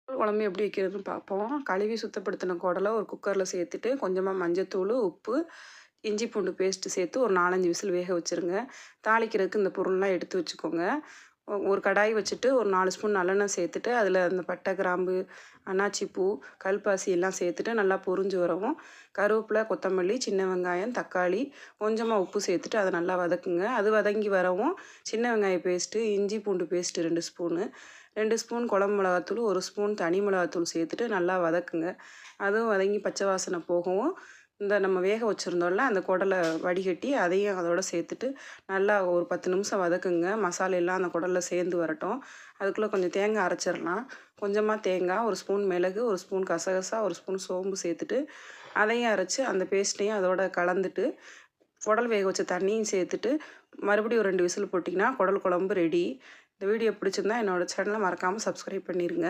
குழம்பு எப்படி வைக்கிறதுன்னு பார்ப்போம். கழுவி சுத்தப்படுத்தின குடலை ஒரு குக்கரில் சேர்த்துட்டு கொஞ்சமாக மஞ்சத்தூள், உப்பு, இஞ்சி பூண்டு பேஸ்ட்டு சேர்த்து ஒரு 4, 5 விசில் வேக வச்சுருங்க. தாளிக்கிறதுக்கு இந்த பொருள்லாம் எடுத்து வச்சுக்கோங்க. ஒரு கடாய் வச்சுட்டு ஒரு 4 ஸ்பூன் நல்லெண்ணெய் சேர்த்துட்டு அதில் அந்த பட்டை, கிராம்பு, அன்னாச்சி பூ, கல்பாசி எல்லாம் சேர்த்துட்டு நல்லா பொரிஞ்சு வரவும் கருவேப்பிலை, கொத்தமல்லி, சின்ன வெங்காயம், தக்காளி, கொஞ்சமாக உப்பு சேர்த்துட்டு அதை நல்லா வதக்குங்க. அது வதங்கி வரவும் சின்ன வெங்காய பேஸ்ட்டு, இஞ்சி பூண்டு பேஸ்ட்டு 2 ஸ்பூனு, 2 ஸ்பூன் குழம்பு மிளகாத்தூள், 1 ஸ்பூன் தனி மிளகாத்தூள் சேர்த்துட்டு நல்லா வதக்குங்க. அதுவும் வதங்கி பச்சை வாசனை போகவும் இந்த நம்ம வேக வச்சுருந்தோம்ல அந்த குடலை வடிகட்டி அதையும் அதோட சேர்த்துட்டு நல்லா ஒரு 10 நிமிஷம் வதக்குங்க. மசாலையெல்லாம் அந்த குடலில் சேர்ந்து வரட்டும். அதுக்குள்ளே கொஞ்சம் தேங்காய் அரைச்சிடலாம். கொஞ்சமாக தேங்காய், 1 ஸ்பூன் மிளகு, 1 ஸ்பூன் கசகசா, 1 ஸ்பூன் சோம்பு சேர்த்துட்டு அதையும் அரைச்சி அந்த பேஸ்ட்டையும் அதோட கலந்துட்டு குடல் வேக வச்ச தண்ணியும் சேர்த்துட்டு மறுபடியும் ஒரு 2 விசில் போட்டிங்கன்னா குடல் குழம்பு ரெடி. இந்த வீடியோ பிடிச்சிருந்தா என்னோடய சேனலை மறக்காமல் சப்ஸ்கிரைப் பண்ணிடுங்க.